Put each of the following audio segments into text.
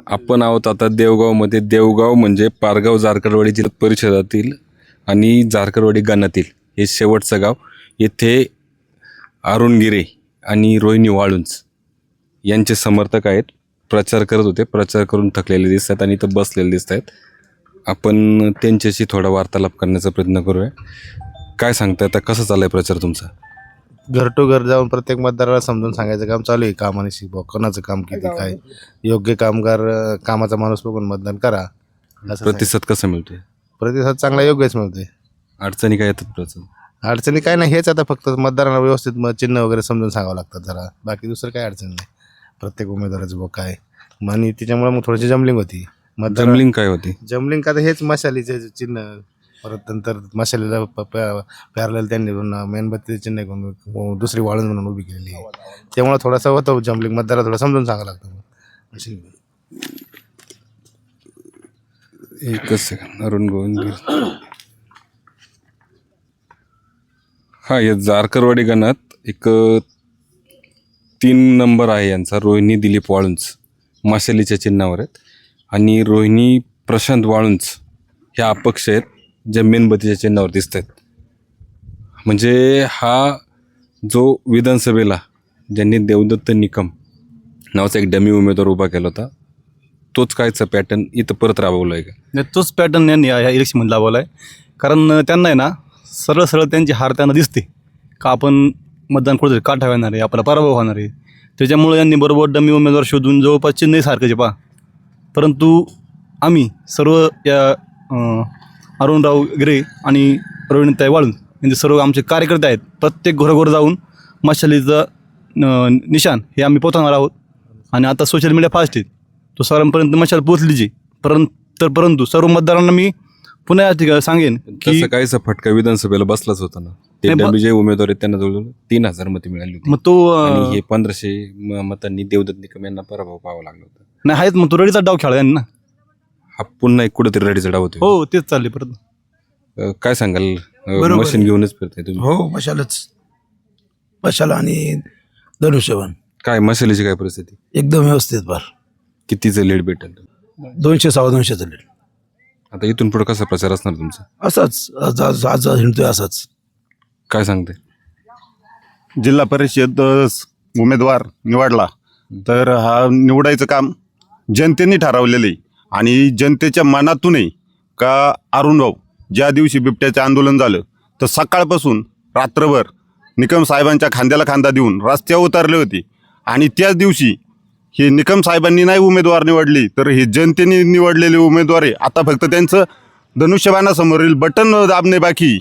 आपण आहोत आता देवगावमध्ये. देवगाव म्हणजे पारगाव जारकरवाडी जिल्हा परिषदातील आणि जारकरवाडी गणातील हे शेवटचं गाव. येथे अरुण गिरे आणि रोहिणी वाळुंज यांचे समर्थक आहेत. प्रचार करत होते, प्रचार करून थकलेले दिसत आहेत आणि इथं बसलेले दिसत आहेत. आपण त्यांच्याशी थोडा वार्तालाप करण्याचा प्रयत्न करूया. काय सांगताय, आता कसं चाललाय प्रचार तुमचा? घर टू घर जाऊन प्रत्येक मतदाराला समजून सांगायचं काम चालू आहे. कामानिशी कोणाचं काम किती काय, योग्य कामगार कामाचा माणूस बघून मतदान करा. प्रतिसाद कसा मिळतोय? प्रतिसाद चांगला योग्यच मिळतोय. अडचणी काय येतात प्रचार? अडचणी काय नाही, हेच आता फक्त मतदारांना व्यवस्थित चिन्ह वगैरे समजून सांगावं लागतात जरा. बाकी दुसरं काय अडचण नाही. प्रत्येक उमेदवाराचं बघ काय आणि त्याच्यामुळे मग थोडीशी जमलिंग होती. जमलिंग काय होती? जमलिंग का तर हेच मशालीचे चिन्ह, परत नंतर मशालीला पॅरलेल त्यांनी मेणबत्तीचे चिन्ह घेऊन दुसरी वाळून म्हणून उभी केलेली आहे. त्यामुळे थोडासा होतं जमलिंग. मतदाराला थोडं समजून सांगावं लागतं. एकच सेकंड. अरुण गोविंद. हा, या जारकरवाडी गणात एक 3 नंबर आहे यांचा. रोहिणी दिलीप वाळुंज मशालीच्या चिन्हावर आहेत आणि रोहिणी प्रशांत वाळुंज ह्या अपक्ष आहेत, ज्या मेणबत्तीच्या चिन्हावर दिसत आहेत. म्हणजे हा जो विधानसभेला ज्यांनी देवदत्त निकम नावाचा एक डमी उमेदवार उभा केला होता, तोच कायचा पॅटर्न इथं परत राबवला आहे का? नाही, तोच पॅटर्न यांनी या इलेक्शनमध्ये लावला आहे. कारण त्यांना आहे ना, सरळ सरळ त्यांची हार त्यांना दिसते का आपण मतदान कुठेतरी काटा येणार आहे, आपला पराभव होणार आहे. त्याच्यामुळे यांनी बरोबर डमी उमेदवार शोधून जवळपास चिन्हही सारखंच पहा. परंतु आम्ही सर्व या अरुणराव गिरे आणि रोहिणीताई वाळुंज यांचे सर्व आमचे कार्यकर्ते आहेत. प्रत्येक घरोघर जाऊन मशालीचं निशाण हे आम्ही पोचवणार आहोत. आणि आता सोशल मीडिया फास्ट आहे, तो सर्वांपर्यंत मशाल पोचलीची. परंतु सर्व मतदारांना मी पुन्हा या ठिकाणी सांगेन की कायचा फटका विधानसभेला बसलाच होता ना. ते डमी जे उमेदवार आहेत त्यांना जवळ 3000 मते मिळाली होती. मग तो आणि हे 1500 मतांनी देवदत्त निकम यांना पराभव पाहावा लागला होता. नाही आहेत, मग तो रडीचा डाव खेळला यांनी ना. हा पुन्हा एक कुठेतरी रडीचा डाव होतो. हो, तेच चालले परत. काय सांगाल? मशीन घेऊनच फिरताय तुम्ही? हो, मशाला आणि धनुष्यबाण काय मशालीची काय परिस्थिती? एकदम व्यवस्थित. फार कितीचं लीड भेटेल? 200 250 लीड. आता इथून पुढे कसा प्रचार असणार तुमचा? असाच आज हिंडतोय असाच. काय सांगते? जिल्हा परिषद उमेदवार निवडला तर हा निवडायचं काम जनतेने ठरवलेलं आहे. आणि जनतेच्या मनातूनही का अरुणभाऊ ज्या दिवशी बिबट्याचं आंदोलन झालं तर सकाळपासून रात्रभर निकम साहेबांच्या खांद्याला खांदा देऊन रस्त्यावर उतरले होते. आणि त्याच दिवशी हे निकम साहेबांनी नाही उमेदवार निवडली, तर हे जनतेने निवडलेले उमेदवार आहे. आता फक्त त्यांचं धनुष्यबाणासमोरील बटन दाबणे बाकी.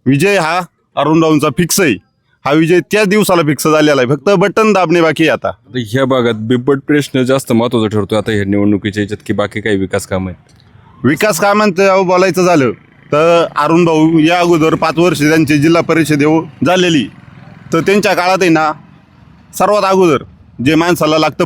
विजय हा अरुणभाऊंचा फिक्स आहे. हा विजय त्याच दिवसाला फिक्स झालेला आहे, फक्त बटन दाबणे बाकी आहे. आता ह्या भागात बिबट प्रश्न जास्त महत्त्वाचा ठरतो आता ह्या निवडणुकीच्या याच्यात, की बाकी काही विकास काम आहेत? विकास कामांचं बोलायचं झालं तर अरुणभाऊ या अगोदर 5 वर्ष त्यांची जिल्हा परिषद झालेली. तर त्यांच्या काळात आहे ना, सर्वात अगोदर जे माणसाला लागतं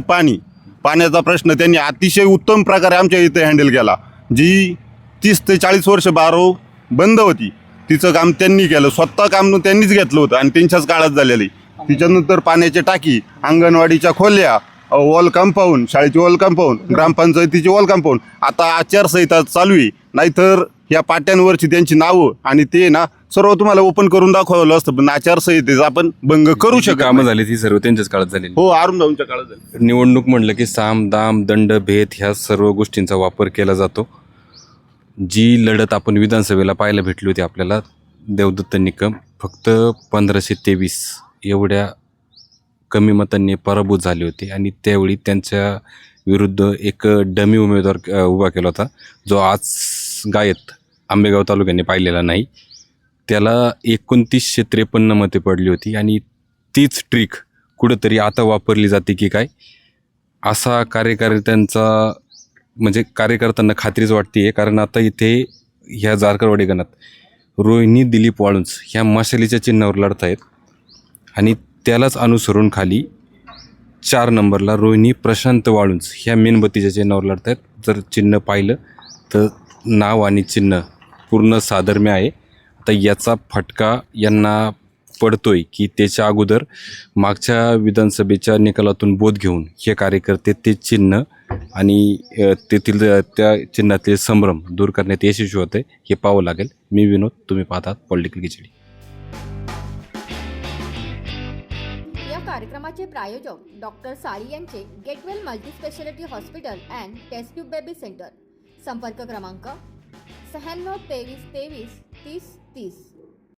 पाण्याचा प्रश्न त्यांनी अतिशय उत्तम प्रकारे आमच्या इथे हँडल केला. जी 30 ते 40 वर्ष बारो बंद होती, तिचं काम त्यांनी केलं. स्वतः काम त्यांनीच घेतलं होतं आणि त्यांच्याच काळात झालेली. त्याच्यानंतर पाण्याची टाकी, अंगणवाडीच्या खोल्या, वॉल कंपाऊंड, शाळेची वॉल कंपाऊंड, ग्रामपंचायतीची वॉल कंपाऊंड. आता आचारसंहिता चालू आहे, नाहीतर या पाट्यांवरची त्यांची नावं आणि ते ना सर्व तुम्हाला ओपन करून दाखवलं असतं. पण आचारसंहितेचा आपण भंग करू शकतो. कामं झाली ती सर्व त्यांच्याच काळात झालेली. हो, अरुणभाऊंच्या काळात झाली. निवडणूक म्हणलं की साम दाम दंड भेद ह्या सर्व गोष्टींचा वापर केला जातो. जी लढत आपण विधानसभेला पाहायला भेटली होती आपल्याला, देवदत्त निकम फक्त 1523 एवढ्या कमी मतांनी पराभूत झाली होती. आणि त्यावेळी त्यांच्या विरुद्ध एक डमी उमेदवार उभा केला होता, जो आज गायत आंबेगाव तालुक्याने पाहिलेला नाही. त्याला 2953 मते पडली होती. आणि तीच ट्रिक कुठंतरी आता वापरली जाते की काय, असा कार्यकर्त्यांचा म्हणजे कार्यकर्त्यांना खात्रीच वाटते. कारण आता इथे ह्या जारकरवाडी गणात रोहिणी दिलीप वाळुंज ह्या मशालीच्या चिन्हावर लढत आहेत. आणि त्यालाच अनुसरून खाली 4 नंबरला रोहिणी प्रशांत वाळुंज ह्या मेणबत्तीच्या चिन्हावर लढत आहेत. जर चिन्ह पाहिलं तर नाव आणि चिन्ह पूर्ण साधर्म्य आहे. आता याचा फटका यांना पडतोय की त्याच्या अगोदर मागच्या विधानसभेच्या निकालातून बोध घेऊन हे कार्यकर्ते ते चिन्ह आणि तेथील त्या चिन्हातले संभ्रम दूर करण्यात यशस्वी होते हे पाहावं लागेल. मी विनोद, तुम्ही पाहतात पॉलिटिकल खिचडी. या कार्यक्रमाचे प्रायोजक डॉक्टर साळी यांचे get well multispeciality hospital and test tube baby centre. संपर्क क्रमांक 96 23 23 30 30.